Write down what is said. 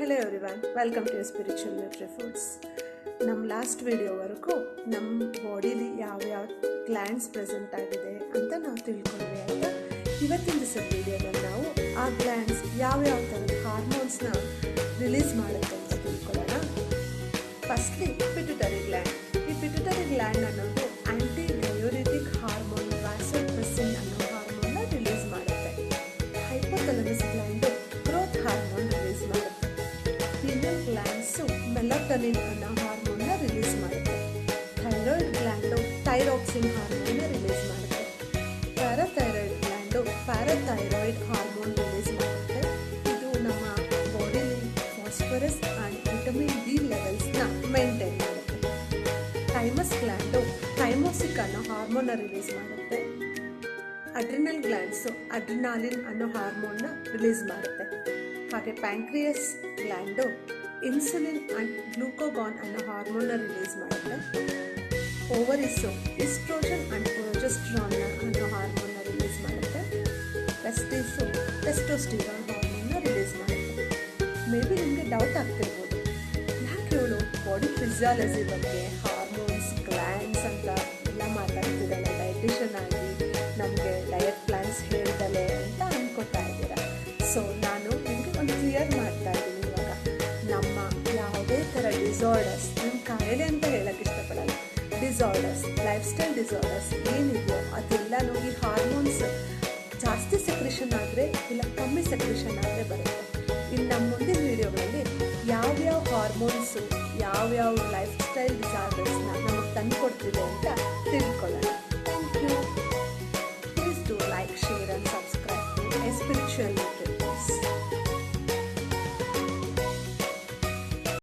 Hello everyone, welcome to Spiritual Nutri Foods. ನಮ್ಮ last ವಿಡಿಯೋವರೆಗೂ ನಮ್ಮ ಬಾಡಿಲಿ ಯಾವ್ಯಾವ ಗ್ಲ್ಯಾಂಡ್ಸ್ ಪ್ರೆಸೆಂಟ್ ಆಗಿದೆ ಅಂತ ನಾವು ತಿಳ್ಕೊಂಡ್ವಿ ಆಯಿತಾ. ಇವತ್ತಿನ ದಿವಸದ ವಿಡಿಯೋದಲ್ಲಿ ನಾವು ಆ ಗ್ಲ್ಯಾಂಡ್ಸ್ ಯಾವ್ಯಾವ ಥರದ ಹಾರ್ಮೋನ್ಸ್ನ ರಿಲೀಸ್ ಮಾಡುತ್ತೆ ಅಂತ ತಿಳ್ಕೊಳ್ಳೋಣ. Firstly pituitary gland. ಈ ಪಿಟ್ಯುಟರಿ ಗ್ಲ್ಯಾಂಡ್ ಅನ್ನೋದು ಆಂಟಿ ಡಯೋರೆಟಿಕ್ ಹಾರ್ಮೋನ್ ವ್ಯಾಸೋಪ್ರೆಸಿನ್ ಅನ್ನೋ ಹಾರ್ಮೋನ್ನ ರಿಲೀಸ್ ಮಾಡುತ್ತೆ. Hypothalamus gland growth hormone release ಮಾಡುತ್ತೆ. ಪೀನಲ್ ಗ್ಲ್ಯಾಂಡ್ಸು ಮೆಲಟೋನಿನ್ ಅನ್ನೋ ಹಾರ್ಮೋನ್ನ ರಿಲೀಸ್ ಮಾಡುತ್ತೆ. ಥೈರಾಯ್ಡ್ ಗ್ಲ್ಯಾಂಡು ಥೈರಾಕ್ಸಿನ್ ಹಾರ್ಮೋನ್ನ ರಿಲೀಸ್ ಮಾಡುತ್ತೆ. Parathyroid gland parathyroid hormone release ಮಾಡುತ್ತೆ. ಇದು ನಮ್ಮ ಬಾಡಿಲಿ ಫಾಸ್ಫರಸ್ ಆ್ಯಂಡ್ ವಿಟಮಿನ್ ಡಿ ಲೆವೆಲ್ಸ್ನ ಮೇಂಟೈನ್ ಮಾಡುತ್ತೆ. ಥೈಮಸ್ ಗ್ಲ್ಯಾಂಡು ಥೈಮೋಸಿಕ್ ಅನ್ನೋ ಹಾರ್ಮೋನ್ನ ರಿಲೀಸ್ ಮಾಡುತ್ತೆ. ಅಡ್ರಿನಲ್ ಗ್ಲ್ಯಾಂಡ್ಸು ಅಡ್ರಿನಾಲಿನ್ ಅನ್ನೋ ಹಾರ್ಮೋನ್ನ ರಿಲೀಸ್ ಮಾಡುತ್ತೆ. ಹಾಗೆ pancreas gland insulin and glucagon ಅನ್ನೋ ಹಾರ್ಮೋನ್ನ ರಿಲೀಸ್ ಮಾಡುತ್ತೆ. ಓವರಿಸು ಈಸ್ಟ್ರೋಜನ್ ಆ್ಯಂಡ್ ಪ್ರೊಜೆಸ್ಟ್ರಾನ್ ಅನ್ನೋ ಹಾರ್ಮೋನ್ನ ರಿಲೀಸ್ ಮಾಡುತ್ತೆ. ಟೆಸ್ಟಿಸು ಟೆಸ್ಟೋಸ್ಟಿರಾನ್ ಹಾರ್ಮೋನ್ನ ರಿಲೀಸ್ ಮಾಡುತ್ತೆ. ಮೇ ಬಿ ನಿಮಗೆ ಡೌಟ್ ಆಗ್ತಿರ್ಬೋದು, ಯಾಕೆ ಇವಳು ಬಾಡಿ ಫಿಸಿಯಾಲಜಿ ಬಗ್ಗೆ ಹಾರ್ಮೋನ್ಸ್ ಗ್ಲ್ಯಾಂಡ್ಸ್ ಅಂತ ಎಲ್ಲ ಮಾತಾಡ್ತಿದ್ದಾಳೆ, ಡೈಟಿಷನ್ ಆಗಿ ನಮಗೆ ಡಯಟ್ ಪ್ಲ್ಯಾನ್ಸ್ ಹೇಳ್ದಲೆ ಅಂತ ಅಂದ್ಕೊತಾ ಇದ್ದೀರಾ. ಸೊ ನಾನು ನಿಮಗೆ ಒಂದು ಕ್ಲಿಯರ್ ಮಾಡ್ತಾ ಇದ್ದೀನಿ. ಇವಾಗ ನಮ್ಮ ಯಾವುದೇ ಥರ ಡಿಸಾರ್ಡರ್ಸ್, ನಮ್ಮ ಕಾಯಿಲೆ ಅಂತ ಹೇಳೋಕ್ಕೆ ಇಷ್ಟಪಡಲ್ಲ, ಡಿಸಾರ್ಡರ್ಸ್, ಲೈಫ್ ಸ್ಟೈಲ್ ಡಿಸಾರ್ಡರ್ಸ್ ಏನಿದೆಯೋ ಅದೆಲ್ಲನೂ ಈ ಹಾರ್ಮೋನ್ಸ್ ಜಾಸ್ತಿ ಸೆಕ್ರೆಷನ್ ಆದರೆ ಇಲ್ಲ ಕಮ್ಮಿ ಸೆಕ್ರೆಷನ್ ಆದರೆ ಬರುತ್ತೆ. ಇನ್ನು ನಮ್ಮ ಮುಂದಿನ ವೀಡಿಯೋಗಳಲ್ಲಿ ಯಾವ್ಯಾವ ಹಾರ್ಮೋನ್ಸು ಯಾವ್ಯಾವ ಲೈಫ್ ಸ್ಟೈಲ್ ಡಿಸಾರ್ಡರ್ಸ್ನ ನಮಗೆ ತಂದುಕೊಡ್ತಿದೆ ಅಂತ ತಿಳ್ಕೊಳ್ಳೋಣ. Thank you. Please do like, share and subscribe to Spiritual Nutri foods.